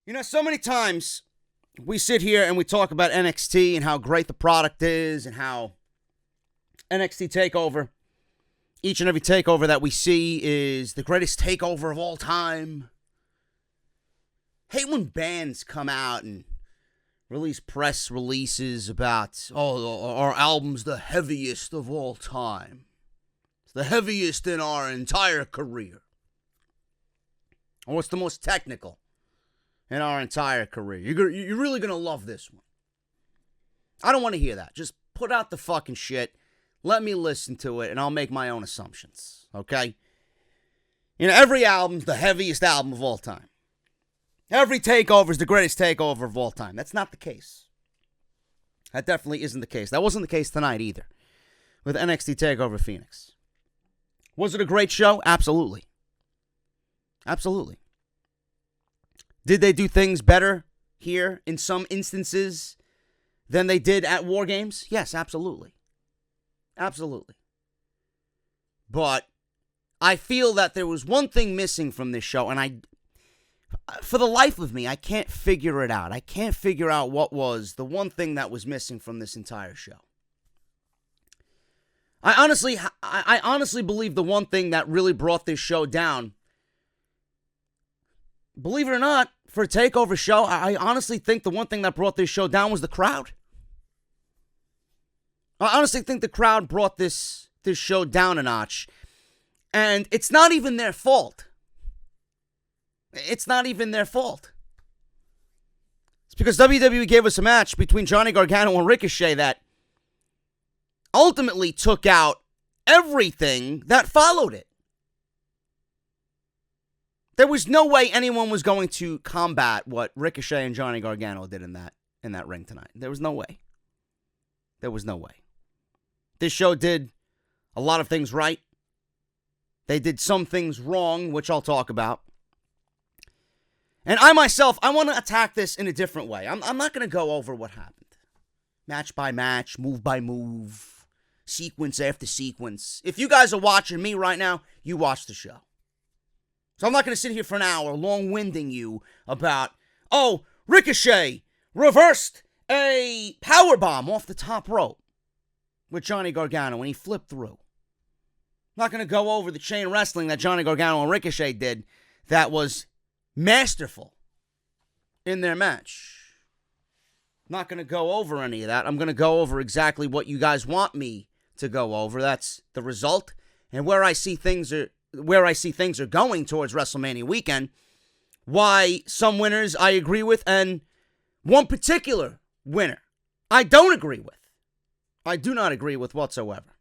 You know, so many times we sit here and we talk about NXT and how great the product is and how NXT Takeover, each and every takeover that we see is the greatest takeover of all time. Hate when bands come out and release press releases about, our album's the heaviest of all time. It's the heaviest in our entire career. Or it's the most technical in our entire career. You're really going to love this one. I don't want to hear that. Just put out the fucking shit. Let me listen to it, and I'll make my own assumptions. Okay? You know, every album's the heaviest album of all time. Every takeover is the greatest takeover of all time. That's not the case. That definitely isn't the case. That wasn't the case tonight either with NXT Takeover Phoenix. Was it a great show? Absolutely. Absolutely. Did they do things better here in some instances than they did at War Games? Yes, absolutely. Absolutely. But I feel that there was one thing missing from this show, and for the life of me, I can't figure it out. I can't figure out what was the one thing that was missing from this entire show. I honestly believe the one thing that really brought this show down, believe it or not, for a takeover show, I honestly think the one thing that brought this show down was the crowd. I honestly think the crowd brought this show down a notch. And it's not even their fault. It's not even their fault. It's because WWE gave us a match between Johnny Gargano and Ricochet that ultimately took out everything that followed it. There was no way anyone was going to combat what Ricochet and Johnny Gargano did in that ring tonight. There was no way. There was no way. This show did a lot of things right. They did some things wrong, which I'll talk about. And I myself, I want to attack this in a different way. I'm not going to go over what happened. Match by match, move by move, sequence after sequence. If you guys are watching me right now, you watch the show. So I'm not going to sit here for an hour long-winding you about, Ricochet reversed a powerbomb off the top rope with Johnny Gargano when he flipped through. I'm not going to go over the chain wrestling that Johnny Gargano and Ricochet did that was masterful in their match. I'm not going to go over any of that. I'm going to go over exactly what you guys want me to go over. That's the result and where I see things are going towards WrestleMania weekend. Why some winners I agree with and one particular winner I don't agree with. I do not agree with whatsoever.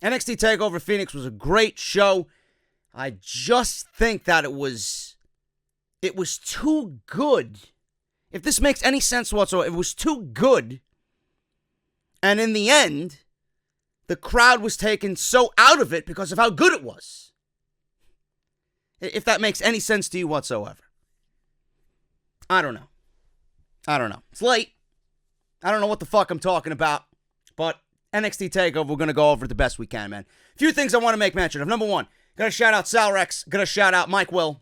NXT TakeOver Phoenix was a great show. I just think that it was too good. If this makes any sense whatsoever, it was too good. And in the end, the crowd was taken so out of it because of how good it was. If that makes any sense to you whatsoever. I don't know. It's late. I don't know what the fuck I'm talking about. But NXT TakeOver, we're going to go over it the best we can, man. A few things I want to make mention of. Number one, got to shout out Sal Rex. Got to shout out Mike Will.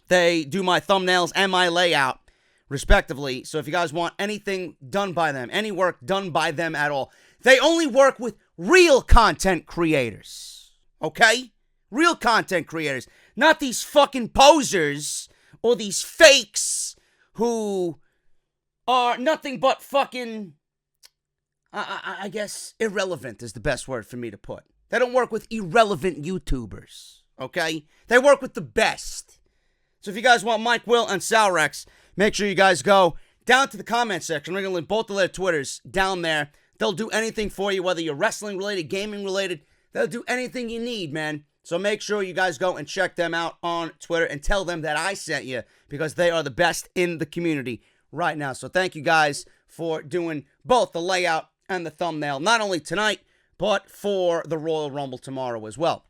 They do my thumbnails and my layout, respectively. So if you guys want anything done by them, any work done by them at all, they only work with real content creators. Okay? Real content creators. Not these fucking posers or these fakes who are nothing but fucking, I guess, irrelevant is the best word for me to put. They don't work with irrelevant YouTubers, okay? They work with the best. So if you guys want Mike Will and Sal Rex, make sure you guys go down to the comment section. We're going to link both of their Twitters down there. They'll do anything for you, whether you're wrestling related, gaming related. They'll do anything you need, man. So make sure you guys go and check them out on Twitter and tell them that I sent you because they are the best in the community right now. So thank you guys for doing both the layout and the thumbnail, not only tonight, but for the Royal Rumble tomorrow as well.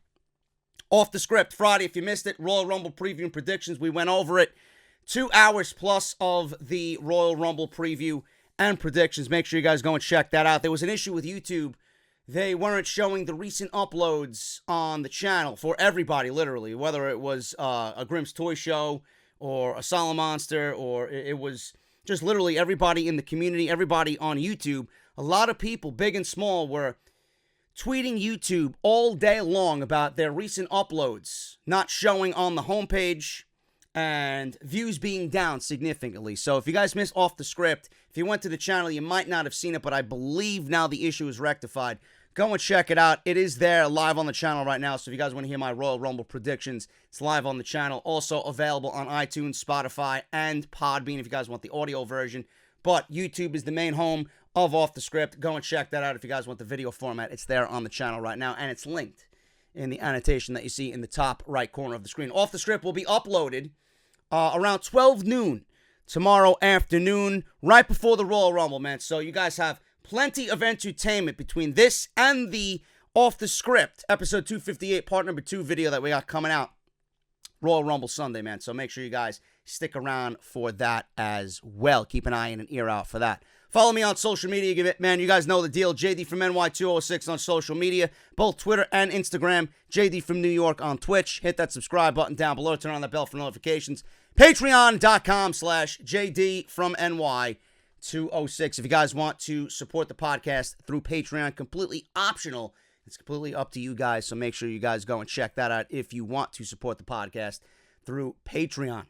Off the script, Friday, if you missed it, Royal Rumble preview and predictions. We went over it. 2 hours plus of the Royal Rumble preview and predictions. Make sure you guys go and check that out. There was an issue with YouTube. They weren't showing the recent uploads on the channel for everybody, literally, whether it was a Grimm's Toy Show or a Solid Monster, or it was just literally everybody in the community, everybody on YouTube. A lot of people, big and small, were tweeting YouTube all day long about their recent uploads not showing on the homepage and views being down significantly. So if you guys missed Off the Script, if you went to the channel, you might not have seen it, but I believe now the issue is rectified. Go and check it out. It is there live on the channel right now. So if you guys want to hear my Royal Rumble predictions, it's live on the channel. Also available on iTunes, Spotify, and Podbean if you guys want the audio version. But YouTube is the main home of Off the Script. Go and check that out if you guys want the video format. It's there on the channel right now, and it's linked in the annotation that you see in the top right corner of the screen. Off the Script will be uploaded around 12 noon tomorrow afternoon, right before the Royal Rumble, man. So you guys have plenty of entertainment between this and the Off the Script episode 258 part number 2 video that we got coming out Royal Rumble Sunday, man. So make sure you guys stick around for that as well. Keep an eye and an ear out for that. Follow me on social media, give it, man. You guys know the deal. JD from NY206 on social media, both Twitter and Instagram. JD from New York on Twitch. Hit that subscribe button down below. Turn on that bell for notifications. Patreon.com/JD from NY206. If you guys want to support the podcast through Patreon, completely optional. It's completely up to you guys. So make sure you guys go and check that out if you want to support the podcast through Patreon.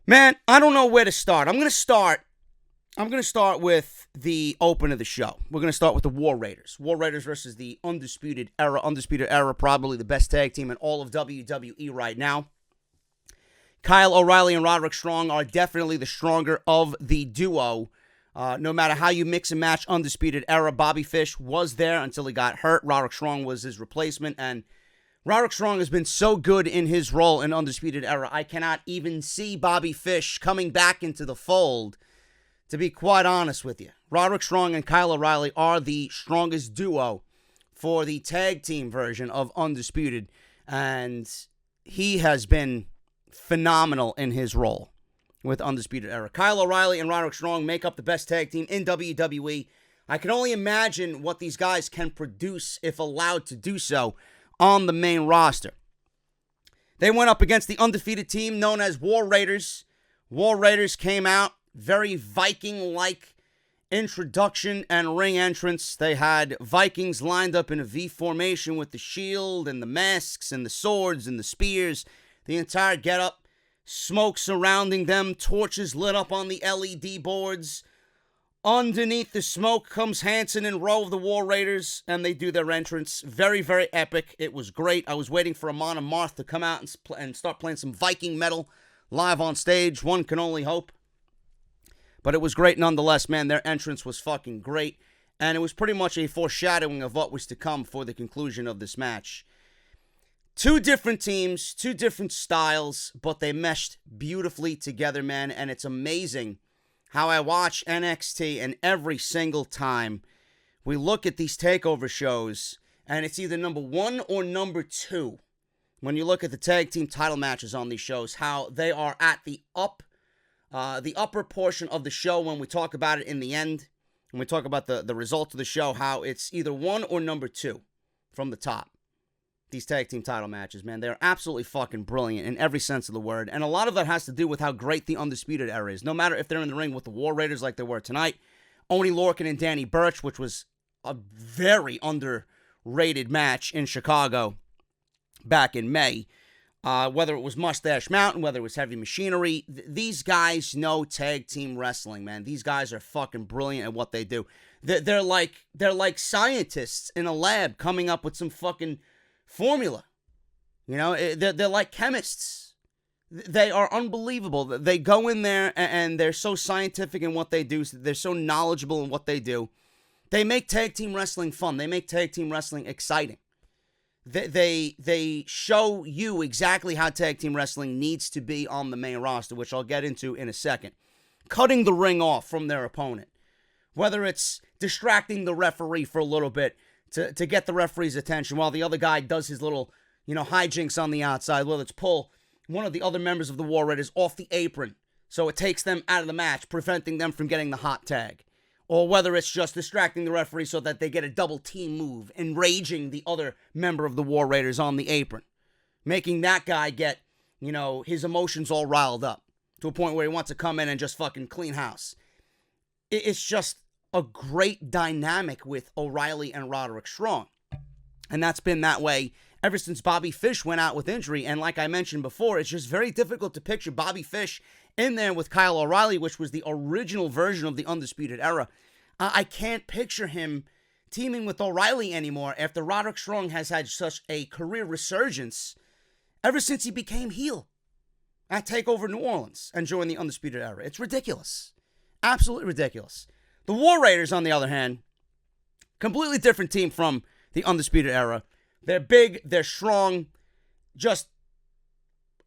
Man, I don't know where to start. I'm going to start with the open of the show. We're going to start with the War Raiders. War Raiders versus the Undisputed Era. Undisputed Era, probably the best tag team in all of WWE right now. Kyle O'Reilly and Roderick Strong are definitely the stronger of the duo. No matter how you mix and match Undisputed Era, Bobby Fish was there until he got hurt. Roderick Strong was his replacement, and Roderick Strong has been so good in his role in Undisputed Era, I cannot even see Bobby Fish coming back into the fold, to be quite honest with you. Roderick Strong and Kyle O'Reilly are the strongest duo for the tag team version of Undisputed, and he has been phenomenal in his role with Undisputed Era. Kyle O'Reilly and Roderick Strong make up the best tag team in WWE. I can only imagine what these guys can produce if allowed to do so on the main roster. They went up against the undefeated team known as War Raiders. War Raiders came out, very Viking-like introduction and ring entrance. They had Vikings lined up in a V formation with the shield and the masks and the swords and the spears. The entire getup, smoke surrounding them, torches lit up on the LED boards. Underneath the smoke comes Hanson and Rowe of the War Raiders, and they do their entrance. Very, very epic. It was great. I was waiting for Amon Amarth to come out and start playing some Viking metal live on stage. One can only hope. But it was great nonetheless, man. Their entrance was fucking great, and it was pretty much a foreshadowing of what was to come for the conclusion of this match. Two different teams, two different styles, but they meshed beautifully together, man, and it's amazing how I watch NXT, and every single time we look at these takeover shows, and it's either number 1 or number 2. When you look at the tag team title matches on these shows, how they are at the upper portion of the show when we talk about it in the end, when we talk about the results of the show, how it's either 1 or number 2 from the top. These tag team title matches, man, they're absolutely fucking brilliant in every sense of the word. And a lot of that has to do with how great the Undisputed Era is. No matter if they're in the ring with the War Raiders like they were tonight, Oney Lorcan and Danny Burch, which was a very underrated match in Chicago back in May. Whether it was Mustache Mountain, whether it was Heavy Machinery, these guys know tag team wrestling, man. These guys are fucking brilliant at what they do. They're like scientists in a lab coming up with some fucking formula. You know, they're like chemists. They are unbelievable. They go in there and they're so scientific in what they do. They're so knowledgeable in what they do. They make tag team wrestling fun. They make tag team wrestling exciting. They show you exactly how tag team wrestling needs to be on the main roster, which I'll get into in a second. Cutting the ring off from their opponent. Whether it's distracting the referee for a little bit to get the referee's attention while the other guy does his little, hijinks on the outside. Whether it's pull one of the other members of the War Raiders off the apron so it takes them out of the match, preventing them from getting the hot tag. Or whether it's just distracting the referee so that they get a double team move, enraging the other member of the War Raiders on the apron. Making that guy get, his emotions all riled up to a point where he wants to come in and just fucking clean house. It's just a great dynamic with O'Reilly and Roderick Strong. And that's been that way ever since Bobby Fish went out with injury. And like I mentioned before, it's just very difficult to picture Bobby Fish in there with Kyle O'Reilly, which was the original version of the Undisputed Era. I can't picture him teaming with O'Reilly anymore after Roderick Strong has had such a career resurgence ever since he became heel at TakeOver New Orleans and joined the Undisputed Era. It's ridiculous. Absolutely ridiculous. The War Raiders, on the other hand, completely different team from the Undisputed Era. They're big, they're strong, just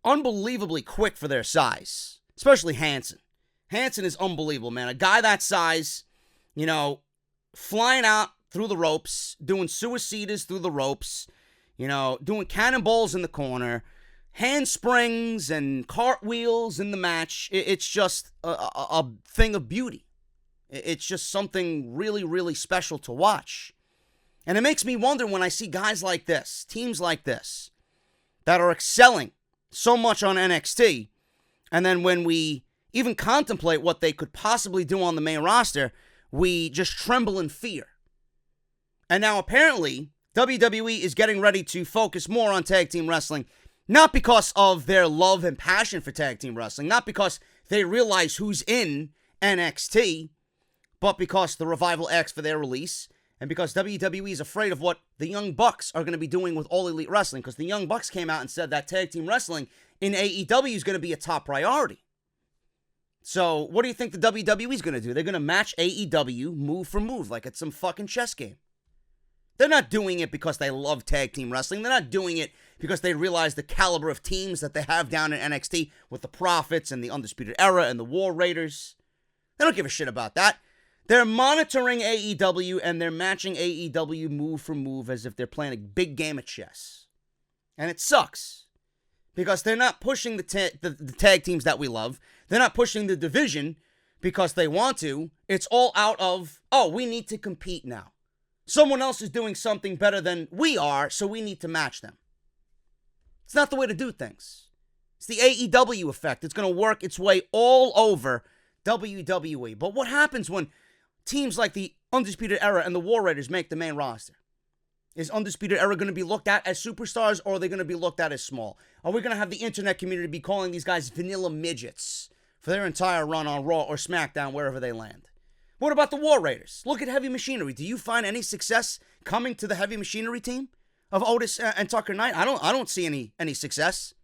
unbelievably quick for their size. Especially Hanson. Hanson is unbelievable, man. A guy that size, flying out through the ropes, doing suicidas through the ropes, doing cannonballs in the corner, handsprings and cartwheels in the match. It's just a thing of beauty. It's just something really, really special to watch. And it makes me wonder when I see guys like this, teams like this, that are excelling so much on NXT, and then when we even contemplate what they could possibly do on the main roster, we just tremble in fear. And now apparently, WWE is getting ready to focus more on tag team wrestling, not because of their love and passion for tag team wrestling, not because they realize who's in NXT, but because the Revival asks for their release, and because WWE is afraid of what the Young Bucks are going to be doing with All Elite Wrestling, because the Young Bucks came out and said that tag team wrestling in AEW is going to be a top priority. So what do you think the WWE is going to do? They're going to match AEW move for move like it's some fucking chess game. They're not doing it because they love tag team wrestling. They're not doing it because they realize the caliber of teams that they have down in NXT with the Profits and the Undisputed Era and the War Raiders. They don't give a shit about that. They're monitoring AEW and they're matching AEW move for move as if they're playing a big game of chess. And it sucks. Because they're not pushing the tag teams that we love. They're not pushing the division because they want to. It's all out of, we need to compete now. Someone else is doing something better than we are, so we need to match them. It's not the way to do things. It's the AEW effect. It's going to work its way all over WWE. But what happens when teams like the Undisputed Era and the War Raiders make the main roster? Is Undisputed Era going to be looked at as superstars, or are they going to be looked at as small? Are we going to have the internet community be calling these guys vanilla midgets for their entire run on Raw or SmackDown, wherever they land? What about the War Raiders? Look at Heavy Machinery. Do you find any success coming to the Heavy Machinery team of Otis and Tucker Knight? I don't see any success.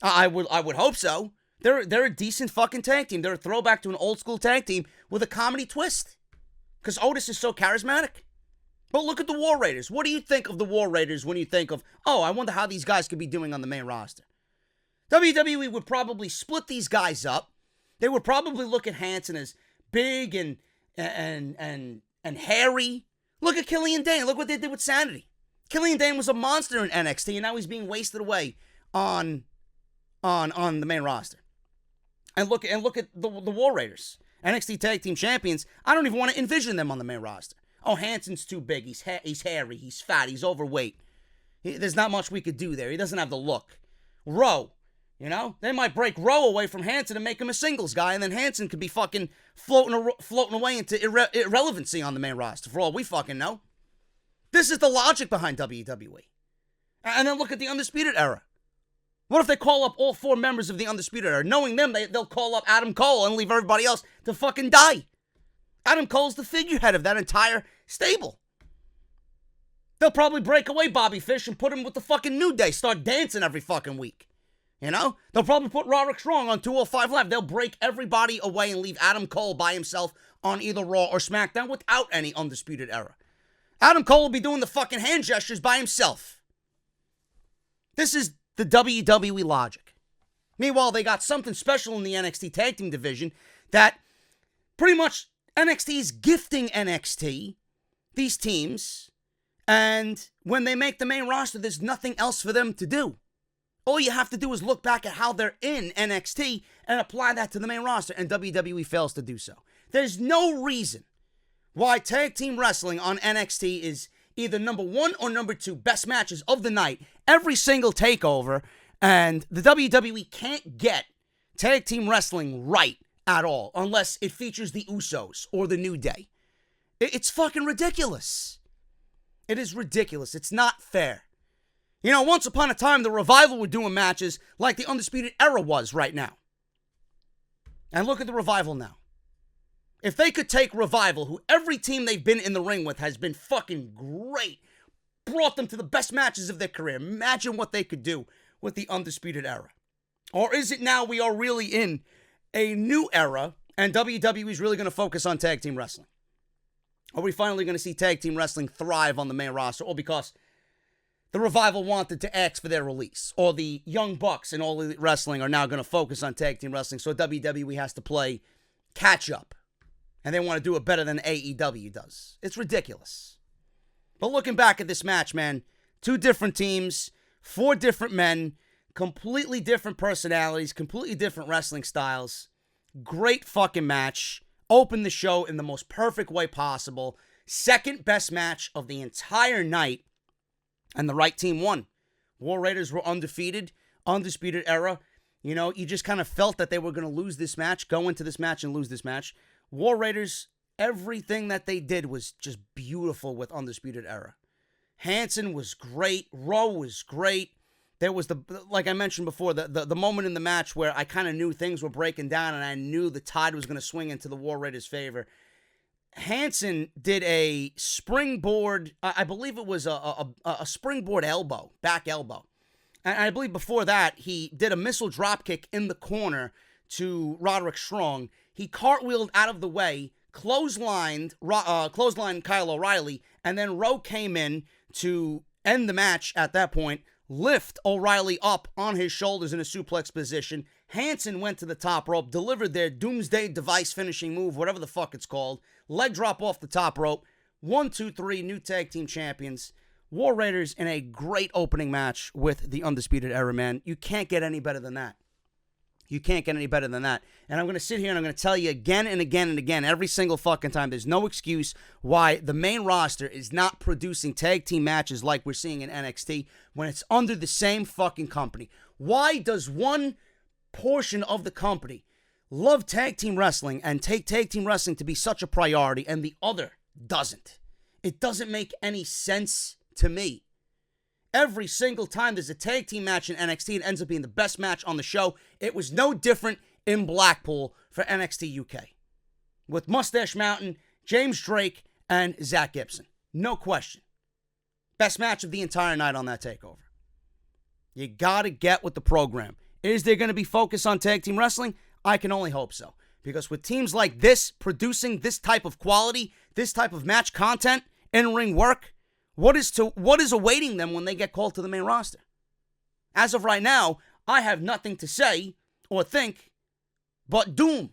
I would hope so. They're a decent fucking tag team. They're a throwback to an old school tag team with a comedy twist. Because Otis is so charismatic. But look at the War Raiders. What do you think of the War Raiders when you think of, I wonder how these guys could be doing on the main roster? WWE would probably split these guys up. They would probably look at Hanson as big and hairy. Look at Killian Dane. Look what they did with Sanity. Killian Dane was a monster in NXT, and now he's being wasted away on the main roster. And look at the War Raiders, NXT Tag Team Champions. I don't even want to envision them on the main roster. Hanson's too big. He's hairy. He's fat. He's overweight. There's not much we could do there. He doesn't have the look. Rowe, they might break Rowe away from Hanson and make him a singles guy, and then Hanson could be fucking floating away into irrelevancy on the main roster, for all we fucking know. This is the logic behind WWE. And then look at the Undisputed Era. What if they call up all 4 members of the Undisputed Era? Knowing them, they'll call up Adam Cole and leave everybody else to fucking die. Adam Cole's the figurehead of that entire stable. They'll probably break away Bobby Fish and put him with the fucking New Day. Start dancing every fucking week. They'll probably put Roderick Strong on 205 Live. They'll break everybody away and leave Adam Cole by himself on either Raw or SmackDown without any Undisputed Era. Adam Cole will be doing the fucking hand gestures by himself. This is the WWE logic. Meanwhile, they got something special in the NXT Tag Team division that pretty much NXT is gifting NXT, these teams, and when they make the main roster, there's nothing else for them to do. All you have to do is look back at how they're in NXT and apply that to the main roster, and WWE fails to do so. There's no reason why tag team wrestling on NXT is either number 1 or number 2 best matches of the night every single takeover, And the WWE can't get tag team wrestling right at all unless it features the Usos or the New Day. It's fucking ridiculous. It is ridiculous. It's not fair. You know, once upon a time, the Revival were doing matches like the Undisputed Era was right now. And look at the Revival now. If they could take Revival, who every team they've been in the ring with has been fucking great, brought them to the best matches of their career, imagine what they could do with the Undisputed Era. Or is it now we are really in a new era and WWE is really going to focus on tag team wrestling? Are we finally going to see tag team wrestling thrive on the main roster? Or because the Revival wanted to ask for their release? Or the Young Bucks and All Elite Wrestling are now going to focus on tag team wrestling, so WWE has to play catch up. And they want to do it better than AEW does. It's ridiculous. But looking back at this match, man, 2 different teams, 4 different men, completely different personalities, completely different wrestling styles. Great fucking match. Opened the show in the most perfect way possible. Second best match of the entire night. And the right team won. War Raiders were undefeated. Undisputed Era. You know, you just kind of felt that they were going to lose this match, go into this match and lose this match. War Raiders, everything that they did was just beautiful with Undisputed Era. Hanson was great. Rowe was great. There was like I mentioned before, the moment in the match where I kind of knew things were breaking down and I knew the tide was going to swing into the War Raiders' favor. Hanson did a springboard, I believe it was a springboard elbow, back elbow. And I believe before that, he did a missile dropkick in the corner to Roderick Strong. He cartwheeled out of the way, clotheslined Kyle O'Reilly, and then Rowe came in to end the match at that point, lift O'Reilly up on his shoulders in a suplex position. Hanson went to the top rope, delivered their Doomsday Device finishing move, whatever the fuck it's called. Leg drop off the top rope. 1, 2, 3, new tag team champions. War Raiders in a great opening match with the Undisputed Era, man. You can't get any better than that. You can't get any better than that. And I'm going to sit here and I'm going to tell you again and again and again, every single fucking time, there's no excuse why the main roster is not producing tag team matches like we're seeing in NXT when it's under the same fucking company. Why does one portion of the company love tag team wrestling and take tag team wrestling to be such a priority and the other doesn't? It doesn't make any sense to me. Every single time there's a tag team match in NXT, it ends up being the best match on the show. It was no different in Blackpool for NXT UK. With Mustache Mountain, James Drake, and Zach Gibson. No question. Best match of the entire night on that takeover. You gotta get with the program. Is there going to be focus on tag team wrestling? I can only hope so. Because with teams like this producing this type of quality, this type of match content, in-ring work, what is awaiting them when they get called to the main roster? As of right now, I have nothing to say or think but doom.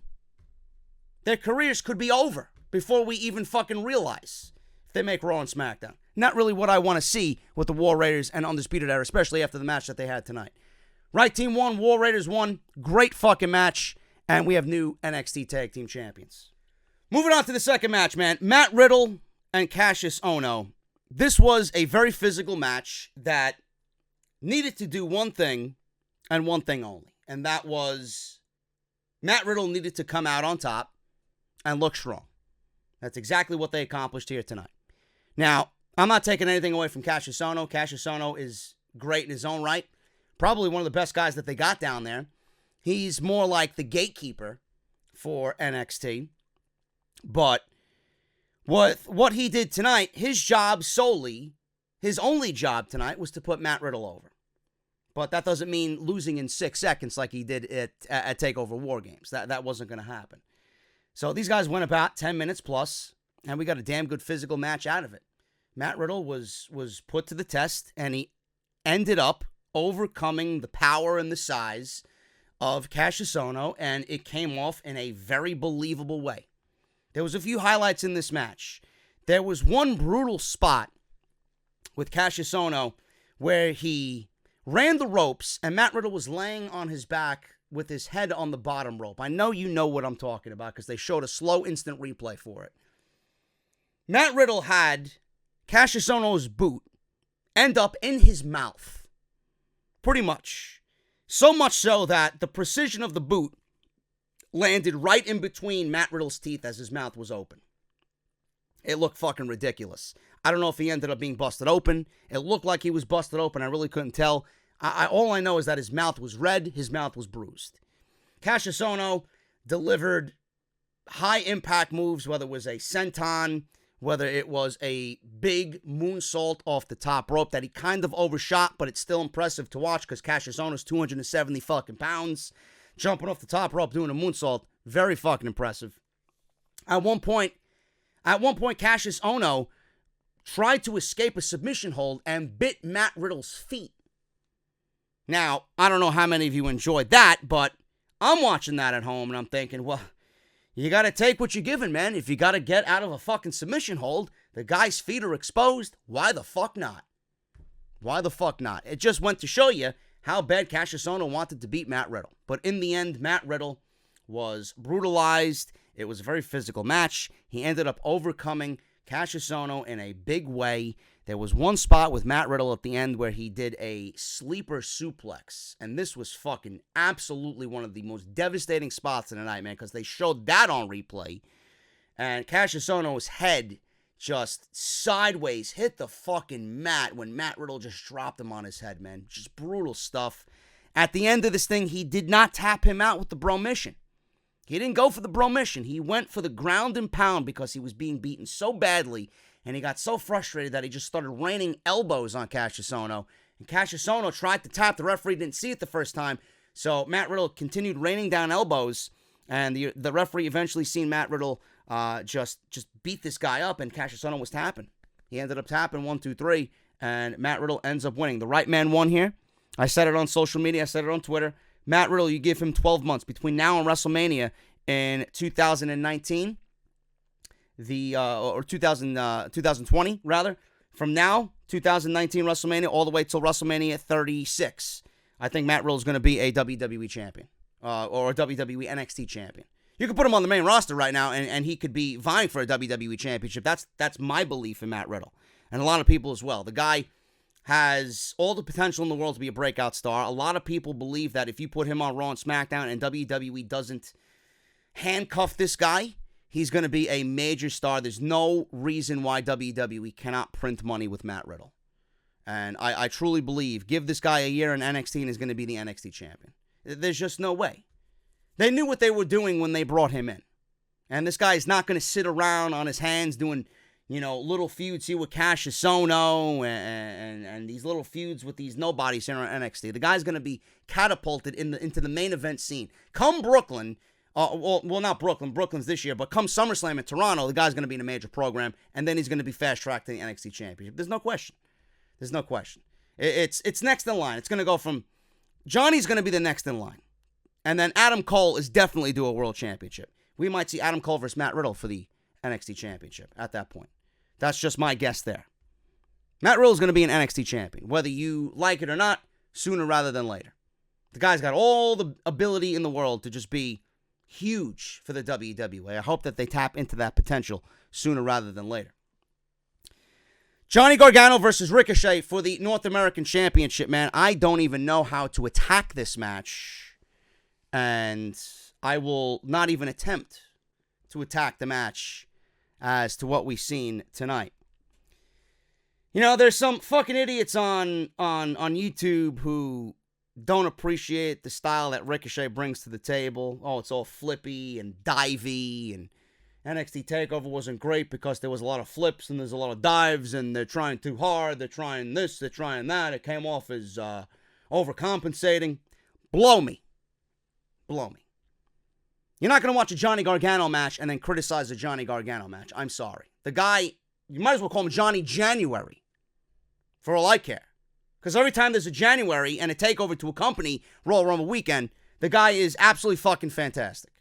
Their careers could be over before we even fucking realize if they make Raw and SmackDown. Not really what I want to see with the War Raiders and Undisputed Era, especially after the match that they had tonight. Right team won, War Raiders won. Great fucking match. And we have new NXT Tag Team Champions. Moving on to the second match, man. Matt Riddle and Cassius Ohno. This was a very physical match that needed to do one thing and one thing only. And that was Matt Riddle needed to come out on top and look strong. That's exactly what they accomplished here tonight. Now, I'm not taking anything away from Cassius Ohno. Cassius Ohno is great in his own right. Probably one of the best guys that they got down there. He's more like the gatekeeper for NXT. But what he did tonight, his job solely, his only job tonight was to put Matt Riddle over. But that doesn't mean losing in 6 seconds like he did at TakeOver War Games. That wasn't going to happen. So these guys went about 10 minutes plus, and we got a damn good physical match out of it. Matt Riddle was put to the test, and he ended up overcoming the power and the size of Cassius Ohno, and it came off in a very believable way. There was a few highlights in this match. There was one brutal spot with Cassius Ohno where he ran the ropes, and Matt Riddle was laying on his back with his head on the bottom rope. I know you know what I'm talking about because they showed a slow instant replay for it. Matt Riddle had Cassius Ohno's boot end up in his mouth. Pretty much. So much so that the precision of the boot landed right in between Matt Riddle's teeth as his mouth was open. It looked fucking ridiculous. I don't know if he ended up being busted open. It looked like he was busted open. I really couldn't tell. All I know is that his mouth was red. His mouth was bruised. Cassius Ohno delivered high-impact moves, whether it was a senton, whether it was a big moonsault off the top rope that he kind of overshot, but it's still impressive to watch because Cassius Ohno's 270 fucking pounds. Jumping off the top rope doing a moonsault, very fucking impressive. At one point, Cassius Ohno tried to escape a submission hold and bit Matt Riddle's feet. Now, I don't know how many of you enjoyed that, but I'm watching that at home and I'm thinking, well, you got to take what you're given, man. If you got to get out of a fucking submission hold, the guy's feet are exposed, why the fuck not? Why the fuck not? It just went to show you how bad Cassius Ohno wanted to beat Matt Riddle. But in the end, Matt Riddle was brutalized. It was a very physical match. He ended up overcoming Cassius Ohno in a big way. There was one spot with Matt Riddle at the end where he did a sleeper suplex. And this was fucking absolutely one of the most devastating spots of the night, man, because they showed that on replay. And Cassius Ohno's head just sideways hit the fucking mat when Matt Riddle just dropped him on his head, man. Just brutal stuff. At the end of this thing, he did not tap him out with the Bromission. He didn't go for the Bromission. He went for the ground and pound because he was being beaten so badly, and he got so frustrated that he just started raining elbows on Cassius Ohno. And Cassius Ohno tried to tap. The referee didn't see it the first time, so Matt Riddle continued raining down elbows, and the referee eventually seen Matt Riddle just beat this guy up, and Cassius Ohno was tapping. He ended up tapping 1, 2, 3, and Matt Riddle ends up winning. The right man won here. I said it on social media. I said it on Twitter. Matt Riddle, you give him 12 months between now and WrestleMania in 2019, or 2020 rather. From now, 2019 WrestleMania, all the way till WrestleMania 36. I think Matt Riddle is going to be a WWE champion, or a WWE NXT champion. You could put him on the main roster right now, and he could be vying for a WWE championship. That's my belief in Matt Riddle, and a lot of people as well. The guy has all the potential in the world to be a breakout star. A lot of people believe that if you put him on Raw and SmackDown and WWE doesn't handcuff this guy, he's going to be a major star. There's no reason why WWE cannot print money with Matt Riddle. And I truly believe, give this guy a year in NXT and he's going to be the NXT champion. There's just no way. They knew what they were doing when they brought him in. And this guy is not going to sit around on his hands doing, little feuds here with Cassius Ohno and these little feuds with these nobodies here on NXT. The guy's going to be catapulted into the main event scene. Come Brooklyn, not Brooklyn. Brooklyn's this year, but come SummerSlam in Toronto, the guy's going to be in a major program, and then he's going to be fast-tracked to the NXT Championship. There's no question. There's no question. It's next in line. It's going to go from Johnny's going to be the next in line, and then Adam Cole is definitely due a World Championship. We might see Adam Cole versus Matt Riddle for the NXT Championship at that point. That's just my guess there. Matt Riddle is going to be an NXT champion, whether you like it or not, sooner rather than later. The guy's got all the ability in the world to just be huge for the WWE. I hope that they tap into that potential sooner rather than later. Johnny Gargano versus Ricochet for the North American Championship, man. I don't even know how to attack this match, and I will not even attempt to attack the match as to what we've seen tonight. There's some fucking idiots on YouTube who don't appreciate the style that Ricochet brings to the table. Oh, it's all flippy and divey, and NXT Takeover wasn't great because there was a lot of flips and there's a lot of dives, and they're trying too hard, they're trying this, they're trying that. It came off as overcompensating. Blow me. You're not going to watch a Johnny Gargano match and then criticize a Johnny Gargano match. I'm sorry. The guy, you might as well call him Johnny January, for all I care. Because every time there's a January and a takeover to a company, Royal Rumble weekend, the guy is absolutely fucking fantastic.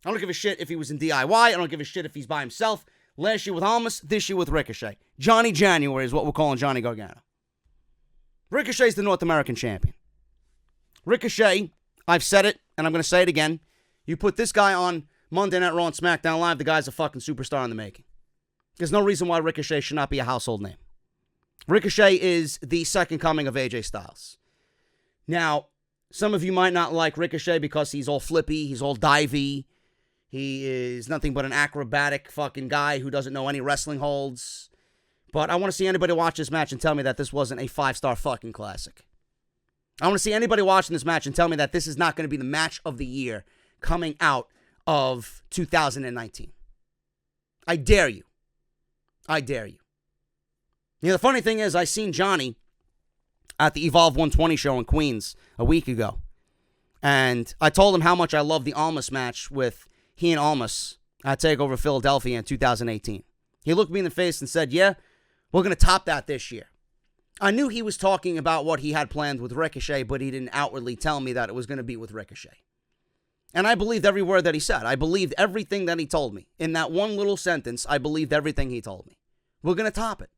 I don't give a shit if he was in DIY. I don't give a shit if he's by himself. Last year with Almas, this year with Ricochet. Johnny January is what we're calling Johnny Gargano. Ricochet's the North American champion. Ricochet, I've said it, and I'm going to say it again. You put this guy on Monday Night Raw and SmackDown Live, the guy's a fucking superstar in the making. There's no reason why Ricochet should not be a household name. Ricochet is the second coming of AJ Styles. Now, Some of you might not like Ricochet because he's all flippy, he's all divey. He is nothing but an acrobatic fucking guy who doesn't know any wrestling holds. But I want to see anybody watch this match and tell me that this wasn't a 5-star fucking classic. I want to see anybody watching this match and tell me that this is not going to be the match of the year coming out of 2019. I dare you. I dare you. You know, the funny thing is, I seen Johnny at the Evolve 120 show in Queens a week ago. And I told him how much I love the Almas match with he and Almas at TakeOver Philadelphia in 2018. He looked me in the face and said, yeah, we're going to top that this year. I knew he was talking about what he had planned with Ricochet, but he didn't outwardly tell me that it was going to be with Ricochet. And I believed every word that he said. I believed everything that he told me. In that one little sentence, I believed everything he told me. We're going to top it.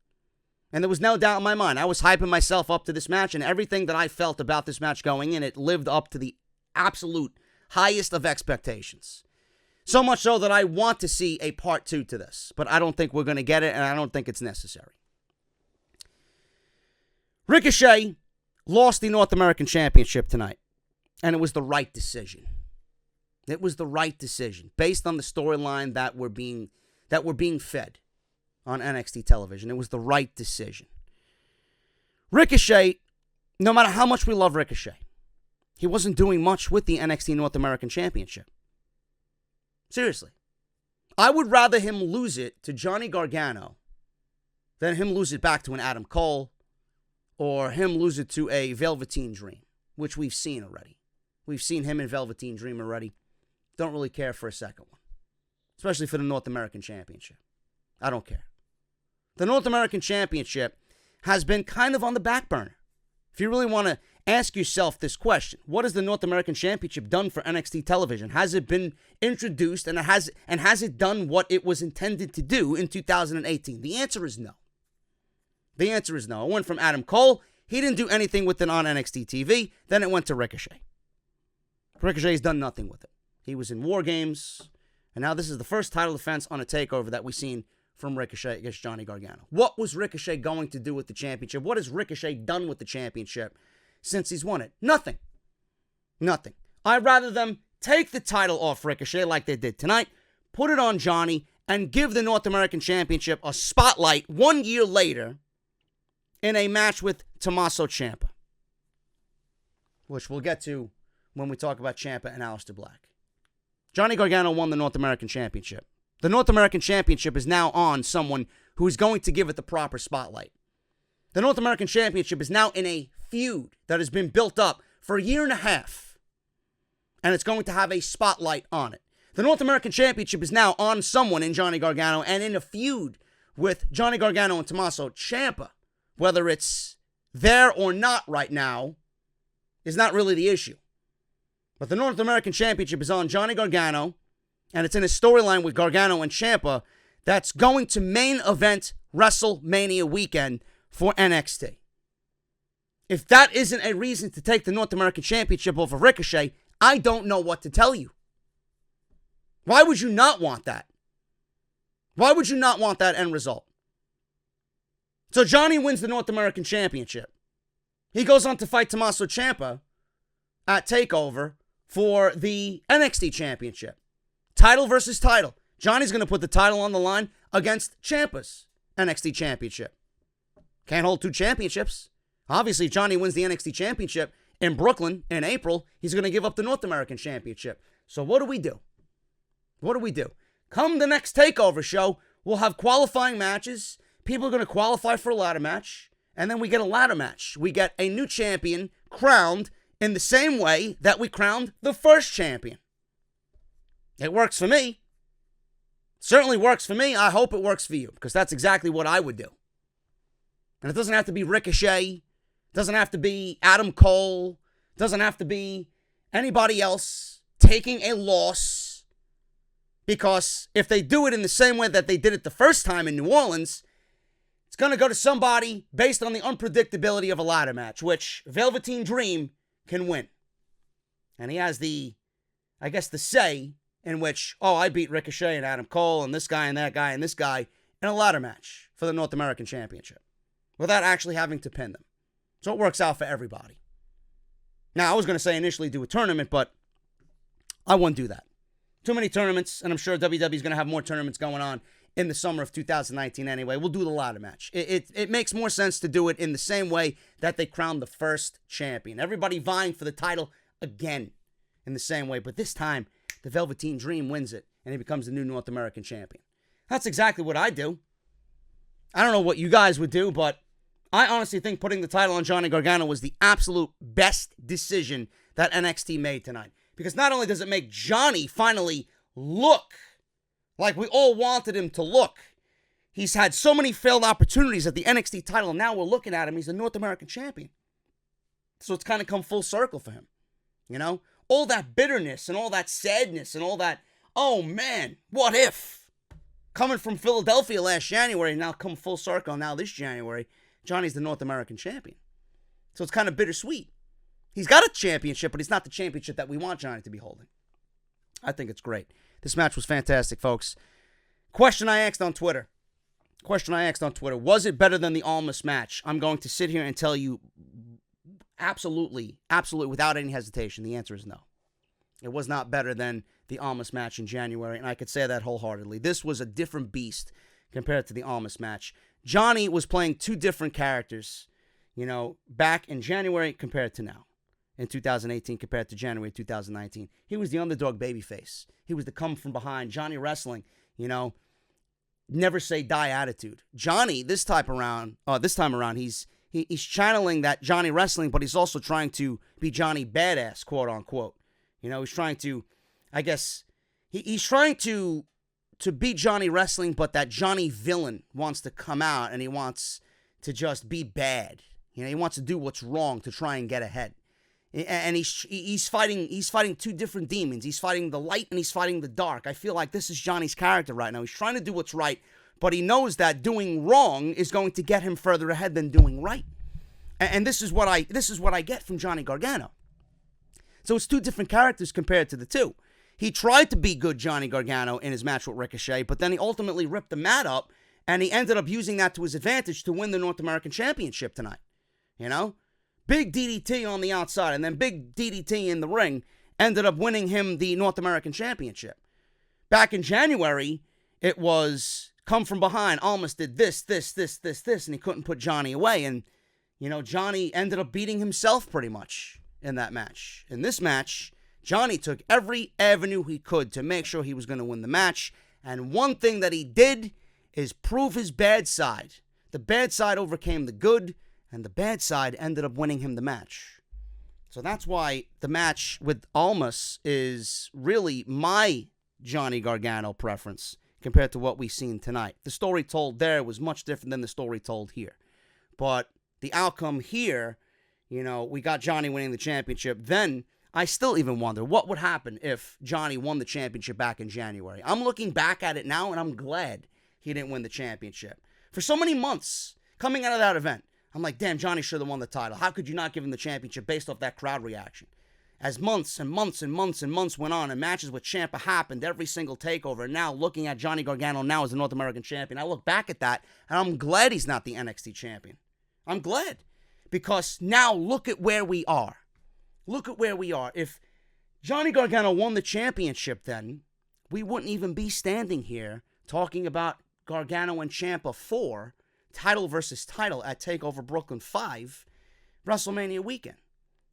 And there was no doubt in my mind. I was hyping myself up to this match, and everything that I felt about this match going in, it lived up to the absolute highest of expectations. So much so that I want to see a part 2 to this. But I don't think we're going to get it, and I don't think it's necessary. Ricochet lost the North American Championship tonight, and it was the right decision. It was the right decision based on the storyline that we're being fed on NXT television. It was the right decision. Ricochet, no matter how much we love Ricochet, he wasn't doing much with the NXT North American Championship. Seriously. I would rather him lose it to Johnny Gargano than him lose it back to an Adam Cole or him lose it to a Velveteen Dream, which we've seen already. We've seen him in Velveteen Dream already. Don't really care for a second one, especially for the North American Championship. I don't care. The North American Championship has been kind of on the back burner. If you really want to ask yourself this question, what has the North American Championship done for NXT television? Has it been introduced and has it done what it was intended to do in 2018? The answer is no. The answer is no. It went from Adam Cole. He didn't do anything with it on NXT TV. Then it went to Ricochet. Ricochet's done nothing with it. He was in War Games, and now this is the first title defense on a takeover that we've seen from Ricochet against Johnny Gargano. What was Ricochet going to do with the championship? What has Ricochet done with the championship since he's won it? Nothing. Nothing. I'd rather them take the title off Ricochet like they did tonight, put it on Johnny, and give the North American Championship a spotlight 1 year later in a match with Tommaso Ciampa, which we'll get to when we talk about Ciampa and Aleister Black. Johnny Gargano won the North American Championship. The North American Championship is now on someone who is going to give it the proper spotlight. The North American Championship is now in a feud that has been built up for a year and a half, and it's going to have a spotlight on it. The North American Championship is now on someone in Johnny Gargano and in a feud with Johnny Gargano and Tommaso Ciampa. Whether it's there or not right now is not really the issue. But the North American Championship is on Johnny Gargano, and it's in a storyline with Gargano and Ciampa that's going to main event WrestleMania weekend for NXT. If that isn't a reason to take the North American Championship over Ricochet, I don't know what to tell you. Why would you not want that? Why would you not want that end result? So Johnny wins the North American Championship. He goes on to fight Tommaso Ciampa at TakeOver for the NXT Championship. Title versus title. Johnny's going to put the title on the line against Ciampa's NXT Championship. Can't hold two championships. Obviously, if Johnny wins the NXT Championship in Brooklyn in April, he's going to give up the North American Championship. So what do we do? What do we do? Come the next TakeOver show, we'll have qualifying matches. People are going to qualify for a ladder match. And then we get a ladder match. We get a new champion crowned in the same way that we crowned the first champion. It works for me. Certainly works for me. I hope it works for you, because that's exactly what I would do. And it doesn't have to be Ricochet. It doesn't have to be Adam Cole. It doesn't have to be anybody else taking a loss. Because if they do it in the same way that they did it the first time in New Orleans, it's going to go to somebody based on the unpredictability of a ladder match, which Velveteen Dream can win. And he has the say in which, I beat Ricochet and Adam Cole and this guy and that guy and this guy in a ladder match for the North American Championship without actually having to pin them. So it works out for everybody. Now, I was going to say initially do a tournament, but I wouldn't do that. Too many tournaments, and I'm sure WWE is going to have more tournaments going on in the summer of 2019 anyway. We'll do the ladder match. It makes more sense to do it in the same way that they crowned the first champion. Everybody vying for the title again in the same way, but this time, the Velveteen Dream wins it, and he becomes the new North American champion. That's exactly what I do. I don't know what you guys would do, but I honestly think putting the title on Johnny Gargano was the absolute best decision that NXT made tonight. Because not only does it make Johnny finally look like we all wanted him to look, he's had so many failed opportunities at the NXT title, and now we're looking at him, he's a North American champion. So it's kind of come full circle for him. You know? All that bitterness and all that sadness and all that, oh man, what if? Coming from Philadelphia last January, now come full circle now this January, Johnny's the North American champion. So it's kind of bittersweet. He's got a championship, but he's not the championship that we want Johnny to be holding. I think it's great. This match was fantastic, folks. Question I asked on Twitter. Was it better than the Almas match? I'm going to sit here and tell you absolutely, without any hesitation, the answer is no. It was not better than the Almas match in January, and I could say that wholeheartedly. This was a different beast compared to the Almas match. Johnny was playing two different characters, back in January compared to now. In 2018 compared to January 2019. He was the underdog babyface. He was the come from behind Johnny wrestling, never say die attitude. Johnny, this time around, he's channeling that Johnny wrestling, but he's also trying to be Johnny badass, quote unquote. He's trying to, I guess, he's trying to be Johnny wrestling, but that Johnny villain wants to come out and he wants to just be bad. He wants to do what's wrong to try and get ahead. And he's fighting two different demons. He's fighting the light and he's fighting the dark. I feel like this is Johnny's character right now. He's trying to do what's right, but he knows that doing wrong is going to get him further ahead than doing right. And this is what I get from Johnny Gargano. So it's two different characters compared to the two. He tried to be good Johnny Gargano in his match with Ricochet, but then he ultimately ripped the mat up, and he ended up using that to his advantage to win the North American Championship tonight. Big DDT on the outside, and then big DDT in the ring ended up winning him the North American Championship. Back in January, it was come from behind. Almas did this, and he couldn't put Johnny away. And, Johnny ended up beating himself pretty much in that match. In this match, Johnny took every avenue he could to make sure he was going to win the match. And one thing that he did is prove his bad side. The bad side overcame the good, and the bad side ended up winning him the match. So that's why the match with Almas is really my Johnny Gargano preference compared to what we've seen tonight. The story told there was much different than the story told here. But the outcome here, we got Johnny winning the championship. Then I still even wonder what would happen if Johnny won the championship back in January. I'm looking back at it now, and I'm glad he didn't win the championship. For so many months coming out of that event, I'm like, damn, Johnny should have won the title. How could you not give him the championship based off that crowd reaction? As months and months and months and months went on and matches with Champa happened every single takeover, and now looking at Johnny Gargano now as the North American champion, I look back at that, and I'm glad he's not the NXT champion. I'm glad. Because now look at where we are. Look at where we are. If Johnny Gargano won the championship then, we wouldn't even be standing here talking about Gargano and Champa 4, title versus title at TakeOver Brooklyn 5, WrestleMania weekend.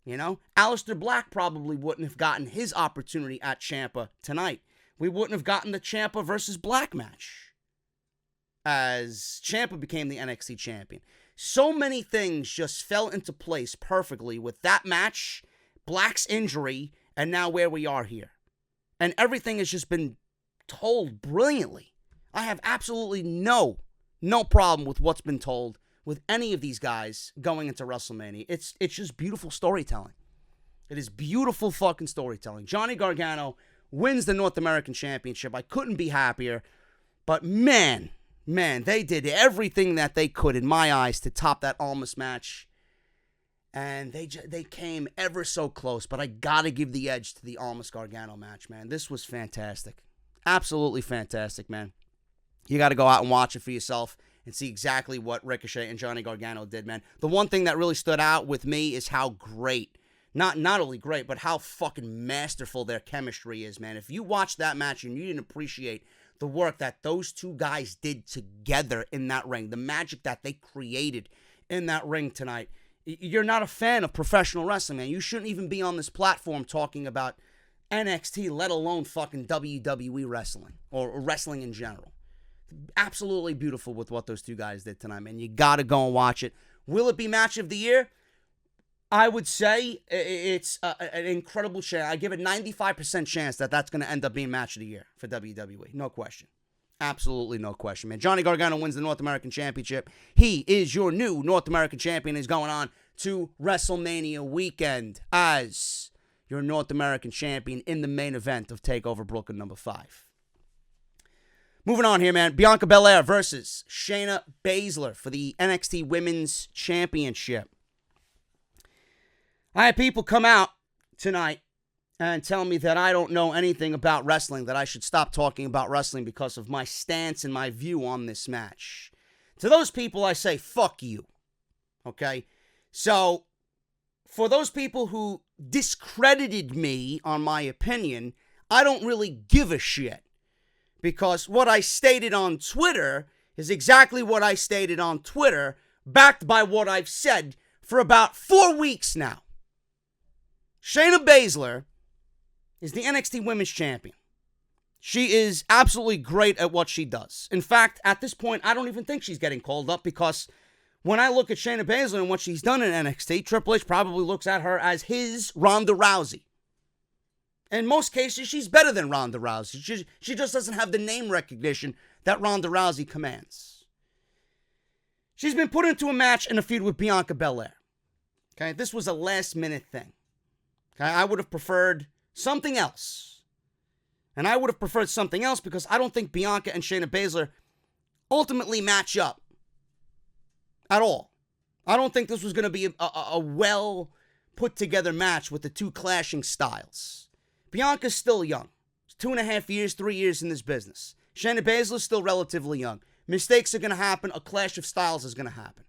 Aleister Black probably wouldn't have gotten his opportunity at Champa tonight. We wouldn't have gotten the Champa versus Black match as Champa became the NXT champion. So many things just fell into place perfectly with that match, Black's injury, and now where we are here. And everything has just been told brilliantly. I have absolutely no problem with what's been told with any of these guys going into WrestleMania. It's just beautiful storytelling. It is beautiful fucking storytelling. Johnny Gargano wins the North American Championship. I couldn't be happier. But man, they did everything that they could, in my eyes, to top that Almas match. And they came ever so close. But I gotta give the edge to the Almas Gargano match, man. This was fantastic. Absolutely fantastic, man. You got to go out and watch it for yourself and see exactly what Ricochet and Johnny Gargano did, man. The one thing that really stood out with me is how great not only great, but how fucking masterful their chemistry is, man. If you watched that match and you didn't appreciate the work that those two guys did together in that ring, the magic that they created in that ring tonight, you're not a fan of professional wrestling, man. You shouldn't even be on this platform talking about NXT, let alone fucking WWE wrestling or wrestling in general. Absolutely beautiful with what those two guys did tonight, man. You got to go and watch it. Will it be match of the year? I would say it's an incredible chance. I give it 95% chance that that's going to end up being match of the year for WWE. No question. Absolutely no question, man. Johnny Gargano wins the North American Championship. He is your new North American Champion. He's going on to WrestleMania weekend as your North American Champion in the main event of TakeOver Brooklyn number 5. Moving on here, man. Bianca Belair versus Shayna Baszler for the NXT Women's Championship. I had people come out tonight and tell me that I don't know anything about wrestling, that I should stop talking about wrestling because of my stance and my view on this match. To those people, I say, fuck you. Okay? So, for those people who discredited me on my opinion, I don't really give a shit. Because what I stated on Twitter is exactly what I stated on Twitter, backed by what I've said for about 4 weeks now. Shayna Baszler is the NXT Women's Champion. She is absolutely great at what she does. In fact, at this point, I don't even think she's getting called up because when I look at Shayna Baszler and what she's done in NXT, Triple H probably looks at her as his Ronda Rousey. In most cases, she's better than Ronda Rousey. She just doesn't have the name recognition that Ronda Rousey commands. She's been put into a match in a feud with Bianca Belair. Okay, this was a last-minute thing. Okay, I would have preferred something else. And I would have preferred something else because I don't think Bianca and Shayna Baszler ultimately match up at all. I don't think this was going to be a well put together match with the two clashing styles. Bianca's still young. 2.5 years, 3 years in this business. Shayna Baszler's still relatively young. Mistakes are going to happen. A clash of styles is going to happen.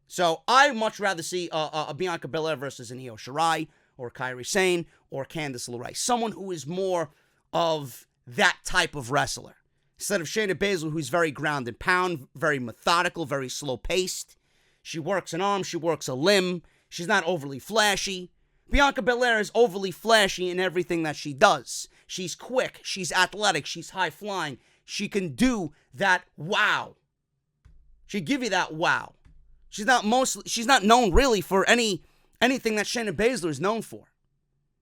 So I'd much rather see a Bianca Belair versus an Io Shirai or Kairi Sane or Candice LeRae. Someone who is more of that type of wrestler. Instead of Shayna Baszler, who's very ground and pound, very methodical, very slow-paced. She works an arm, she works a limb. She's not overly flashy. Bianca Belair is overly flashy in everything that she does. She's quick, she's athletic, she's high-flying. She can do that wow. She'd give you that wow. She's not known really for anything that Shayna Baszler is known for.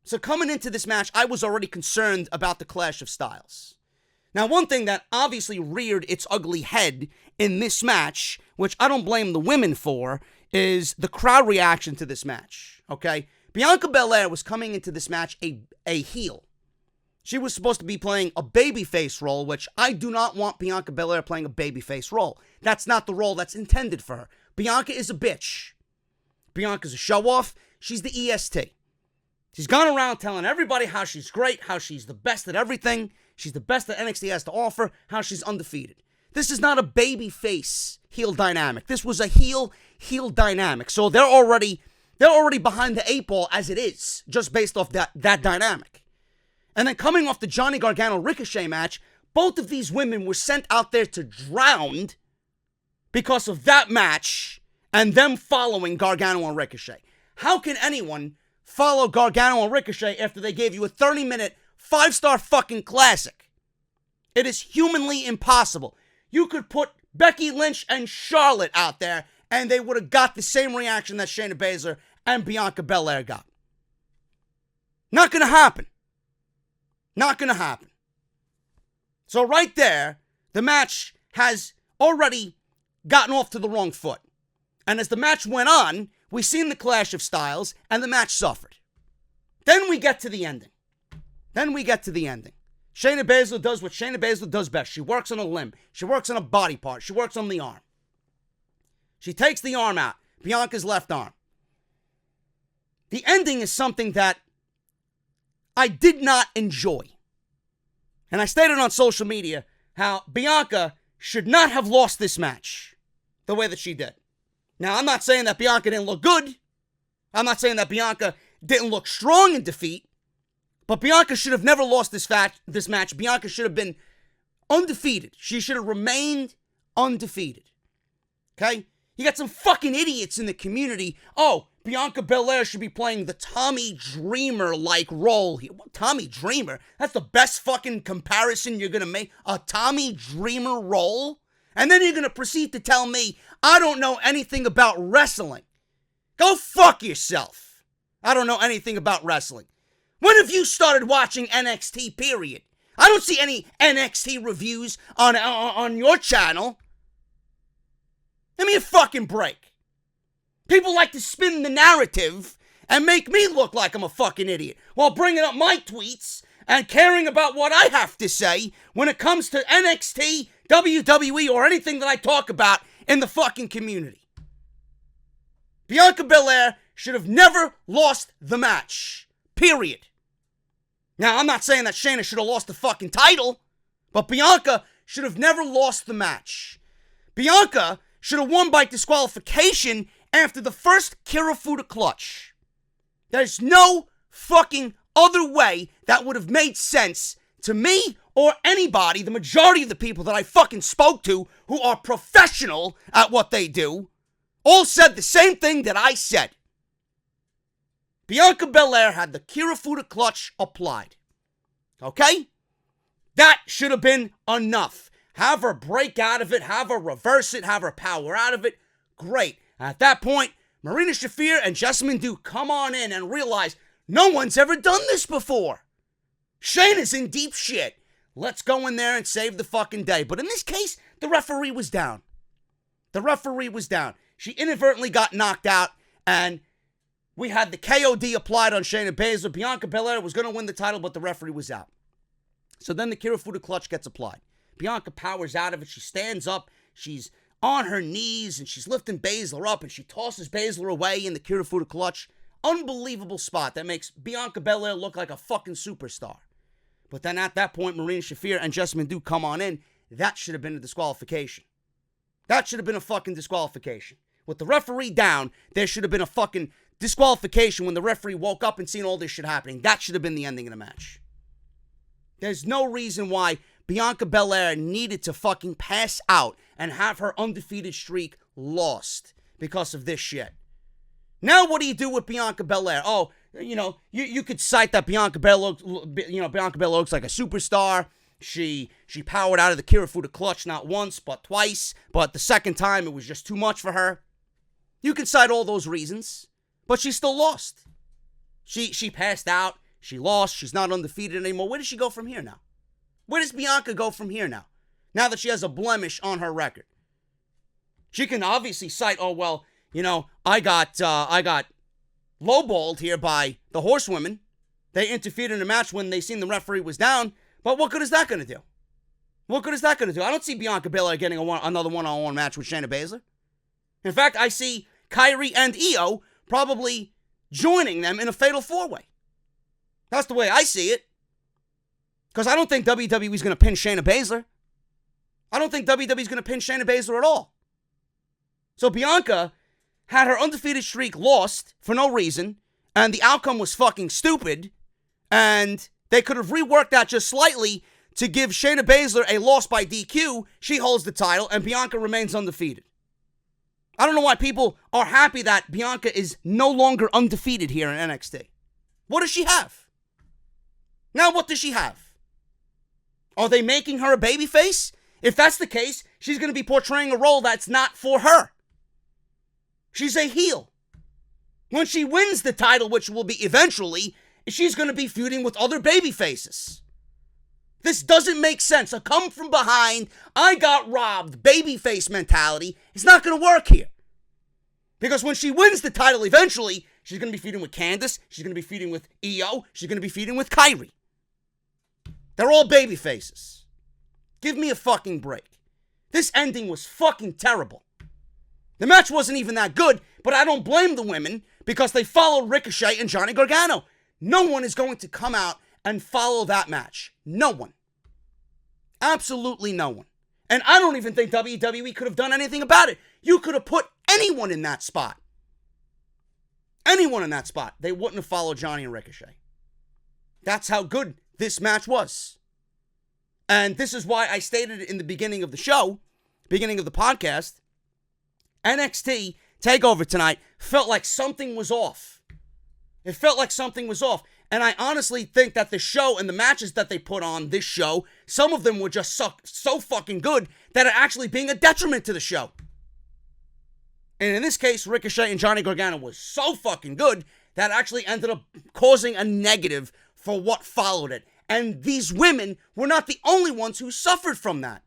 So coming into this match, I was already concerned about the clash of styles. Now, one thing that obviously reared its ugly head in this match, which I don't blame the women for, is the crowd reaction to this match, okay? Bianca Belair was coming into this match a heel. She was supposed to be playing a babyface role, which I do not want Bianca Belair playing a babyface role. That's not the role that's intended for her. Bianca is a bitch. Bianca's a show-off. She's the EST. She's gone around telling everybody how she's great, how she's the best at everything, she's the best that NXT has to offer, how she's undefeated. This is not a babyface heel dynamic. This was a heel dynamic. So they're already behind the 8 ball as it is, just based off that dynamic. And then coming off the Johnny Gargano Ricochet match, both of these women were sent out there to drown because of that match and them following Gargano and Ricochet. How can anyone follow Gargano and Ricochet after they gave you a 30-minute, 5-star fucking classic? It is humanly impossible. You could put Becky Lynch and Charlotte out there, and they would have got the same reaction that Shayna Baszler and Bianca Belair got. Not going to happen. Not going to happen. So right there, the match has already gotten off to the wrong foot. And as the match went on, we seen the clash of styles, and the match suffered. Then we get to the ending. Shayna Baszler does what Shayna Baszler does best. She works on a limb. She works on a body part. She works on the arm. She takes the arm out. Bianca's left arm. The ending is something that I did not enjoy. And I stated on social media how Bianca should not have lost this match the way that she did. Now, I'm not saying that Bianca didn't look good. I'm not saying that Bianca didn't look strong in defeat, but Bianca should have never lost this match. Bianca should have been undefeated. She should have remained undefeated. Okay? You got some fucking idiots in the community. Oh, Bianca Belair should be playing the Tommy Dreamer-like role here. What, Tommy Dreamer? That's the best fucking comparison you're gonna make? A Tommy Dreamer role? And then you're gonna proceed to tell me I don't know anything about wrestling. Go fuck yourself. I don't know anything about wrestling. When have you started watching NXT, period? I don't see any NXT reviews on your channel. Give me a fucking break. People like to spin the narrative and make me look like I'm a fucking idiot while bringing up my tweets and caring about what I have to say when it comes to NXT, WWE, or anything that I talk about in the fucking community. Bianca Belair should have never lost the match. Period. Now, I'm not saying that Shayna should have lost the fucking title, but Bianca should have never lost the match. Bianca should have won by disqualification after the first Kirifuda clutch. There's no fucking other way that would have made sense to me or anybody, the majority of the people that I fucking spoke to who are professional at what they do, all said the same thing that I said. Bianca Belair had the Kirifuda clutch applied. Okay? That should have been enough. Have her break out of it, have her reverse it, have her power out of it. Great. At that point, Marina Shafir and Jessamine Duke come on in and realize no one's ever done this before. Shayna's in deep shit. Let's go in there and save the fucking day. But in this case, the referee was down. The referee was down. She inadvertently got knocked out, and we had the KOD applied on Shayna Baszler. Bianca Belair was going to win the title, but the referee was out. So then the Kirifuda clutch gets applied. Bianca powers out of it. She stands up. She's on her knees, and she's lifting Baszler up, and she tosses Baszler away in the Kirifuda clutch. Unbelievable spot that makes Bianca Belair look like a fucking superstar. But then at that point, Marina Shafir and Jessamine Duke come on in. That should have been a disqualification. That should have been a fucking disqualification. With the referee down, there should have been a fucking disqualification when the referee woke up and seen all this shit happening. That should have been the ending of the match. There's no reason why Bianca Belair needed to fucking pass out and have her undefeated streak lost because of this shit. Now what do you do with Bianca Belair? Oh, you could cite that Bianca Belair looks like a superstar. She powered out of the Kirifuda clutch not once, but twice. But the second time, it was just too much for her. You can cite all those reasons, but she still lost. She passed out. She lost. She's not undefeated anymore. Where does she go from here now? Where does Bianca go from here now? Now that she has a blemish on her record. She can obviously cite, oh, well, I got lowballed here by the horsewomen. They interfered in the match when they seen the referee was down. But what good is that going to do? What good is that going to do? I don't see Bianca Belair getting another one-on-one match with Shayna Baszler. In fact, I see Kairi and Io probably joining them in a fatal four-way. That's the way I see it. Because I don't think WWE's going to pin Shayna Baszler. I don't think WWE's going to pin Shayna Baszler at all. So Bianca had her undefeated streak lost for no reason, and the outcome was fucking stupid, and they could have reworked that just slightly to give Shayna Baszler a loss by DQ. She holds the title, and Bianca remains undefeated. I don't know why people are happy that Bianca is no longer undefeated here in NXT. What does she have? Now, what does she have? Are they making her a babyface? If that's the case, she's going to be portraying a role that's not for her. She's a heel. When she wins the title, which will be eventually, she's going to be feuding with other babyfaces. This doesn't make sense. A come from behind, I got robbed, babyface mentality. It's not going to work here. Because when she wins the title eventually, she's going to be feuding with Candice, she's going to be feuding with Io, she's going to be feuding with Kairi. They're all babyfaces. Give me a fucking break. This ending was fucking terrible. The match wasn't even that good, but I don't blame the women because they followed Ricochet and Johnny Gargano. No one is going to come out and follow that match. No one. Absolutely no one. And I don't even think WWE could have done anything about it. You could have put anyone in that spot. anyone in that spot, they wouldn't have followed Johnny and Ricochet. That's how good this match was. And this is why I stated in the beginning of the show, beginning of the podcast, NXT Takeover tonight felt like something was off. It felt like something was off. And I honestly think that the show and the matches that they put on this show, some of them were just so fucking good that are actually being a detriment to the show. And in this case, Ricochet and Johnny Gargano was so fucking good that actually ended up causing a negative for what followed it. And these women were not the only ones who suffered from that.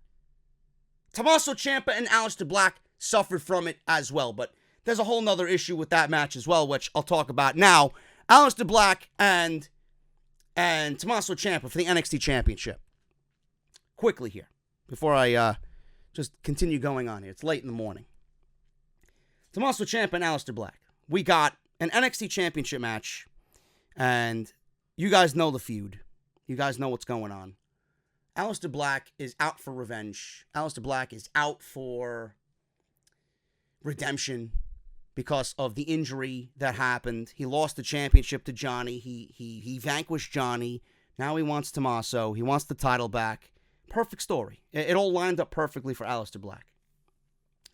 Tommaso Ciampa and Aleister Black suffered from it as well. But there's a whole nother issue with that match as well, which I'll talk about now. Aleister Black and Tommaso Ciampa for the NXT Championship. Quickly here, before I just continue going on here. It's late in the morning. Tommaso Ciampa and Aleister Black. We got an NXT Championship match, and you guys know the feud. You guys know what's going on. Aleister Black is out for revenge. Aleister Black is out for redemption because of the injury that happened. He lost the championship to Johnny. He vanquished Johnny. Now he wants Tommaso. He wants the title back. Perfect story. It all lined up perfectly for Aleister Black.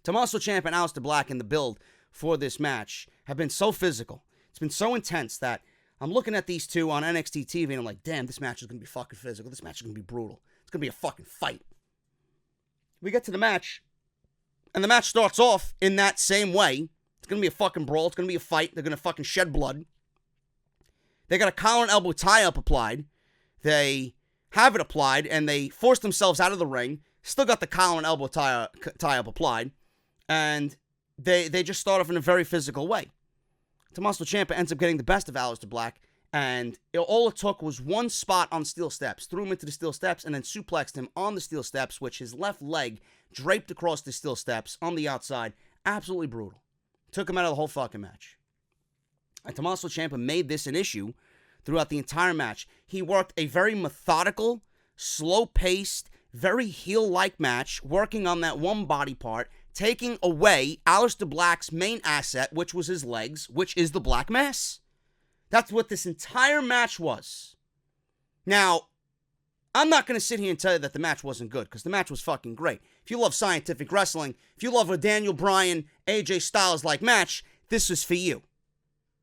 Tommaso Ciampa and Aleister Black in the build for this match have been so physical. It's been so intense that I'm looking at these two on NXT TV and I'm like, damn, this match is going to be fucking physical. This match is going to be brutal. It's going to be a fucking fight. We get to the match, and the match starts off in that same way. It's going to be a fucking brawl. It's going to be a fight. They're going to fucking shed blood. They got a collar and elbow tie-up applied. They have it applied, and they force themselves out of the ring. Still got the collar and elbow tie-up applied. And they just start off in a very physical way. Tommaso Ciampa ends up getting the best of Aleister Black, and all it took was one spot on steel steps. Threw him into the steel steps and then suplexed him on the steel steps, which his left leg draped across the steel steps on the outside. Absolutely brutal. Took him out of the whole fucking match. And Tommaso Ciampa made this an issue throughout the entire match. He worked a very methodical, slow-paced, very heel-like match, working on that one body part, taking away Aleister Black's main asset, which was his legs, which is the Black Mass. That's what this entire match was. Now, I'm not going to sit here and tell you that the match wasn't good, because the match was fucking great. If you love scientific wrestling, if you love a Daniel Bryan, AJ Styles-like match, this is for you.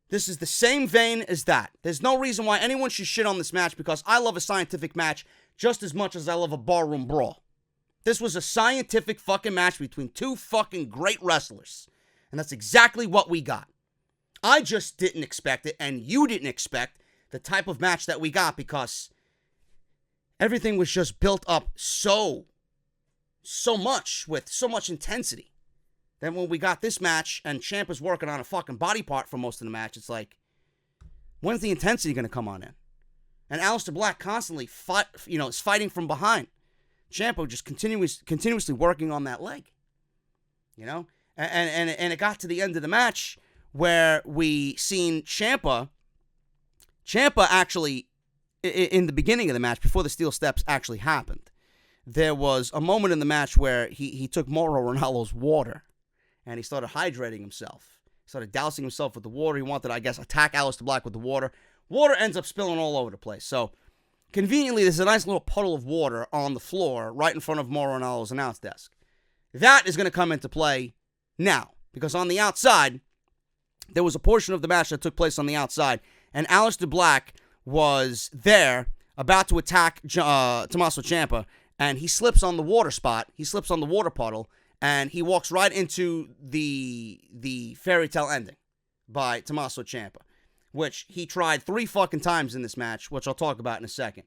This is the same vein as that. There's no reason why anyone should shit on this match, because I love a scientific match just as much as I love a barroom brawl. This was a scientific fucking match between two fucking great wrestlers. And that's exactly what we got. I just didn't expect it, and you didn't expect the type of match that we got, because everything was just built up so much, with so much intensity. Then when we got this match, and Ciampa's working on a fucking body part for most of the match, it's like, when's the intensity going to come on in? And Aleister Black constantly is fighting from behind. Ciampa just continuously working on that leg, and it got to the end of the match where we seen Ciampa actually, in the beginning of the match, before the steel steps actually happened, there was a moment in the match where he took Mauro Ranallo's water, and he started hydrating himself. He started dousing himself with the water. He wanted to, I guess, attack Aleister Black with the water. Water ends up spilling all over the place. So, conveniently, there's a nice little puddle of water on the floor right in front of Mauro Ranallo's announce desk. That is going to come into play now, because on the outside, there was a portion of the match that took place on the outside, and Aleister Black was there about to attack Tommaso Ciampa, and he slips on the water spot. He slips on the water puddle, and he walks right into the fairy tale ending by Tommaso Ciampa, which he tried 3 fucking times in this match, which I'll talk about in a second.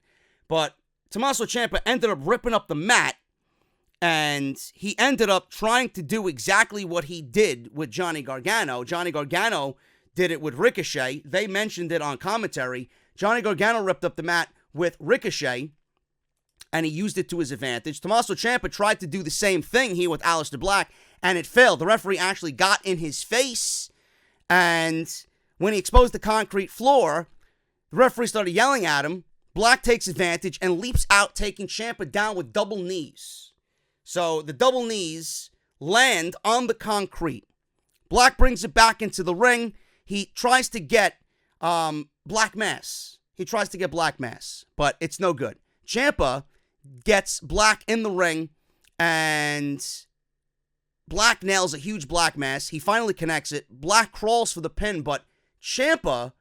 But Tommaso Ciampa ended up ripping up the mat, and he ended up trying to do exactly what he did with Johnny Gargano. Johnny Gargano did it with Ricochet. They mentioned it on commentary. Johnny Gargano ripped up the mat with Ricochet, and he used it to his advantage. Tommaso Ciampa tried to do the same thing here with Aleister Black, and it failed. The referee actually got in his face, and when he exposed the concrete floor, the referee started yelling at him. Black takes advantage and leaps out, taking Ciampa down with double knees. So the double knees land on the concrete. Black brings it back into the ring. he tries to get Black Mass. He tries to get Black Mass, but it's no good. Champa gets Black in the ring, and Black nails a huge Black Mass. He finally connects it. Black crawls for the pin, but Champa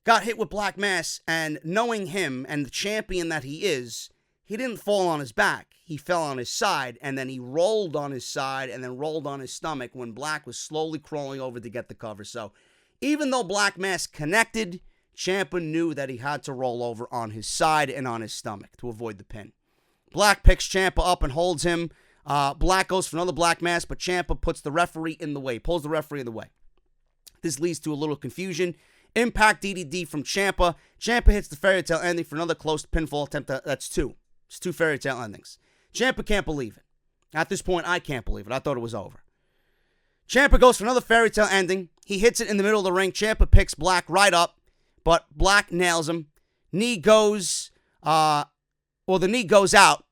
got hit with Black Mass, and knowing him and the champion that he is, he didn't fall on his back. He fell on his side, and then he rolled on his side and then rolled on his stomach when Black was slowly crawling over to get the cover. So even though Black Mass connected, Champa knew that he had to roll over on his side and on his stomach to avoid the pin. Black picks Champa up and holds him. Black goes for another Black Mass, but Champa puts the referee in the way, pulls the referee in the way. This leads to a little confusion. Impact DDT from Champa. Champa hits the fairy tale ending for another close pinfall attempt. That's two. It's two fairy tale endings. Champa can't believe it. At this point, I can't believe it. I thought it was over. Ciampa goes for another fairy tale ending. He hits it in the middle of the ring. Ciampa picks Black right up, but Black nails him. Knee goes, the knee goes out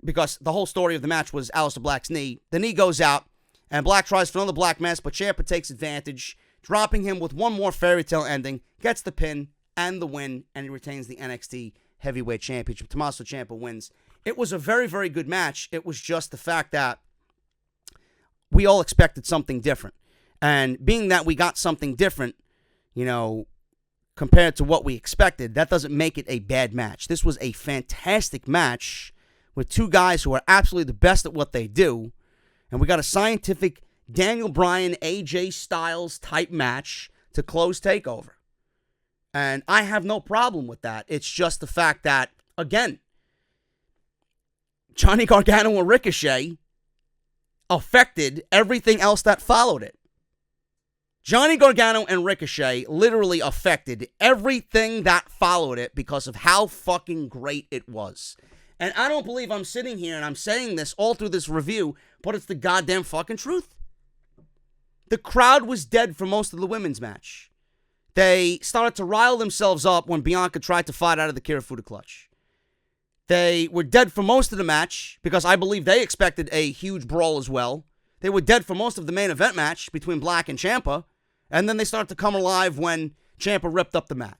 because the whole story of the match was Aleister Black's knee. The knee goes out, and Black tries for another Black Mass, but Ciampa takes advantage, dropping him with one more fairy tale ending, gets the pin and the win, and he retains the NXT Heavyweight Championship. Tommaso Ciampa wins. It was a very, very good match. It was just the fact that we all expected something different. And being that we got something different, compared to what we expected, that doesn't make it a bad match. This was a fantastic match with two guys who are absolutely the best at what they do. And we got a scientific Daniel Bryan, AJ Styles type match to close TakeOver. And I have no problem with that. It's just the fact that, again, Johnny Gargano and Ricochet affected everything else that followed it. Johnny Gargano and Ricochet literally affected everything that followed it because of how fucking great it was. And I don't believe I'm sitting here and I'm saying this all through this review, but it's the goddamn fucking truth. The crowd was dead for most of the women's match. They started to rile themselves up when Bianca tried to fight out of the Kirifuda clutch. They were dead for most of the match because I believe they expected a huge brawl as well. They were dead for most of the main event match between Black and Ciampa. And then they started to come alive when Ciampa ripped up the mat.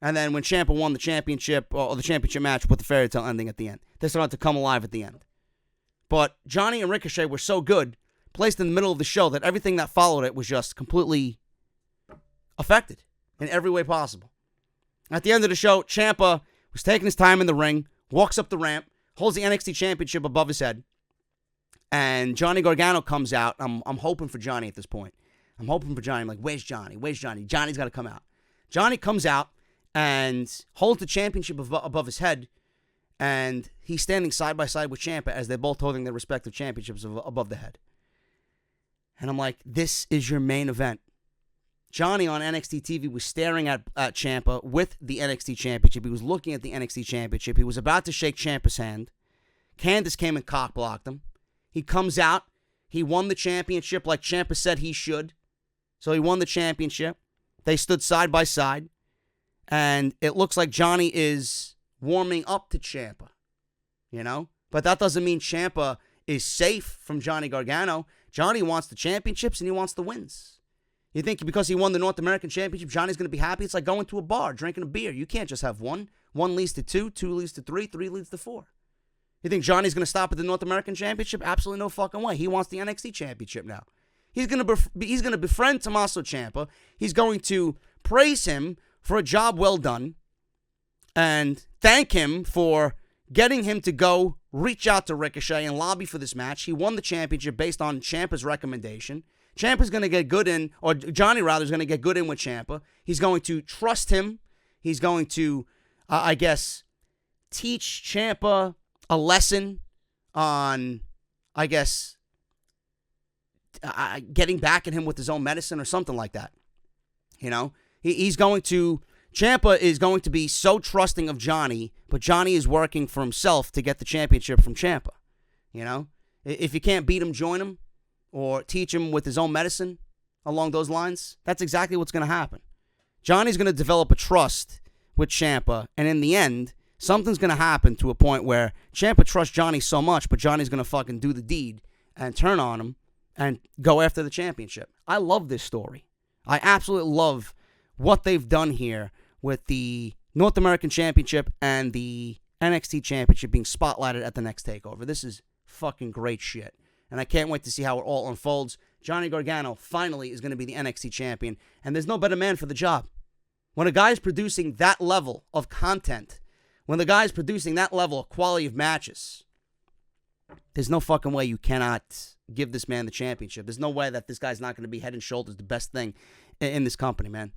And then when Ciampa won the championship, or the championship match with the fairy tale ending at the end, they started to come alive at the end. But Johnny and Ricochet were so good, placed in the middle of the show, that everything that followed it was just completely affected in every way possible. At the end of the show, Ciampa was taking his time in the ring, walks up the ramp, holds the NXT championship above his head, and Johnny Gargano comes out. I'm hoping for Johnny at this point. I'm hoping for Johnny. I'm like, where's Johnny? Where's Johnny? Johnny's got to come out. Johnny comes out and holds the championship above his head, and he's standing side by side with Ciampa as they're both holding their respective championships above the head. And I'm like, this is your main event. Johnny on NXT TV was staring at Ciampa with the NXT Championship. He was looking at the NXT Championship. He was about to shake Ciampa's hand. Candice came and cock-blocked him. He comes out. He won the championship like Ciampa said he should. So he won the championship. They stood side by side. And it looks like Johnny is warming up to Ciampa. But that doesn't mean Ciampa is safe from Johnny Gargano. Johnny wants the championships and he wants the wins. You think because he won the North American Championship, Johnny's going to be happy? It's like going to a bar, drinking a beer. You can't just have one. One leads to two, two leads to three, three leads to four. You think Johnny's going to stop at the North American Championship? Absolutely no fucking way. He wants the NXT Championship now. He's going to befriend Tommaso Ciampa. He's going to praise him for a job well done and thank him for getting him to go reach out to Ricochet and lobby for this match. He won the championship based on Ciampa's recommendation. Ciampa's going to get good in, or Johnny rather is going to get good in with Ciampa. He's going to trust him. He's going to, teach Ciampa a lesson on, getting back at him with his own medicine or something like that. Ciampa is going to be so trusting of Johnny, but Johnny is working for himself to get the championship from Ciampa. If you can't beat him, join him. Or teach him with his own medicine along those lines. That's exactly what's going to happen. Johnny's going to develop a trust with Ciampa, and in the end, something's going to happen to a point where Ciampa trusts Johnny so much, but Johnny's going to fucking do the deed and turn on him and go after the championship. I love this story. I absolutely love what they've done here with the North American Championship and the NXT Championship being spotlighted at the next TakeOver. This is fucking great shit. And I can't wait to see how it all unfolds. Johnny Gargano finally is going to be the NXT champion, and there's no better man for the job. When a guy's producing that level of content, when the guy's producing that level of quality of matches, there's no fucking way you cannot give this man the championship. There's no way that this guy's not going to be head and shoulders the best thing in this company, man.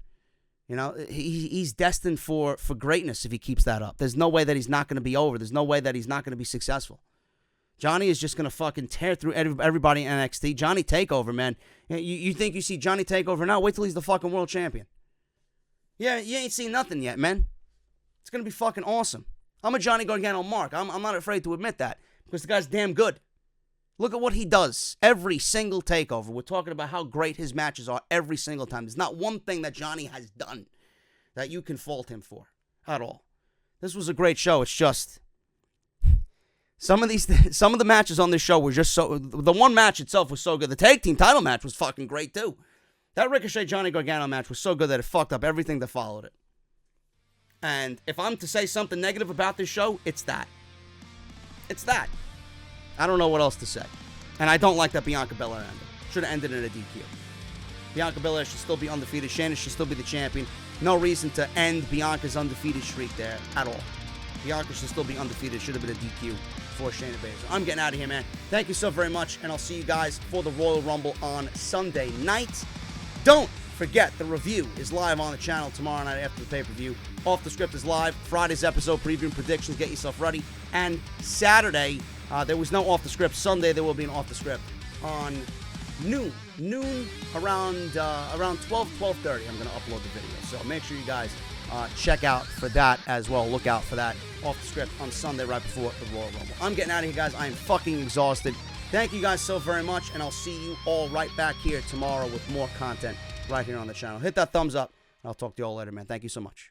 You know, he's destined for greatness if he keeps that up. There's no way that he's not going to be over. There's no way that he's not going to be successful. Johnny is just going to fucking tear through everybody in NXT. Johnny Takeover, man. You think you see Johnny Takeover now? Wait till he's the fucking world champion. Yeah, you ain't seen nothing yet, man. It's going to be fucking awesome. I'm a Johnny Gargano mark. I'm not afraid to admit that because the guy's damn good. Look at what he does every single TakeOver. We're talking about how great his matches are every single time. There's not one thing that Johnny has done that you can fault him for at all. This was a great show. It's just some of the matches on this show were just so. The one match itself was so good. The tag team title match was fucking great too. That Ricochet Johnny Gargano match was so good that it fucked up everything that followed it. And if I'm to say something negative about this show, it's that. It's that. I don't know what else to say. And I don't like that Bianca Belair ended. Should have ended in a DQ. Bianca Belair should still be undefeated. Shayna should still be the champion. No reason to end Bianca's undefeated streak there at all. Bianca should still be undefeated. Should have been a DQ for Shayna Baszler. I'm getting out of here, man. Thank you so very much, and I'll see you guys for the Royal Rumble on Sunday night. Don't forget, the review is live on the channel tomorrow night after the pay-per-view. Off the Script is live. Friday's episode, preview and predictions. Get yourself ready. And Saturday, there was no Off the Script. Sunday, there will be an Off the Script on noon around 12:30. I'm going to upload the video. So make sure you guys check out for that as well. Look out for that Off the Script on Sunday right before the Royal Rumble. I'm getting out of here, guys. I am fucking exhausted. Thank you guys so very much, and I'll see you all right back here tomorrow with more content right here on the channel. Hit that thumbs up, and I'll talk to you all later, man. Thank you so much.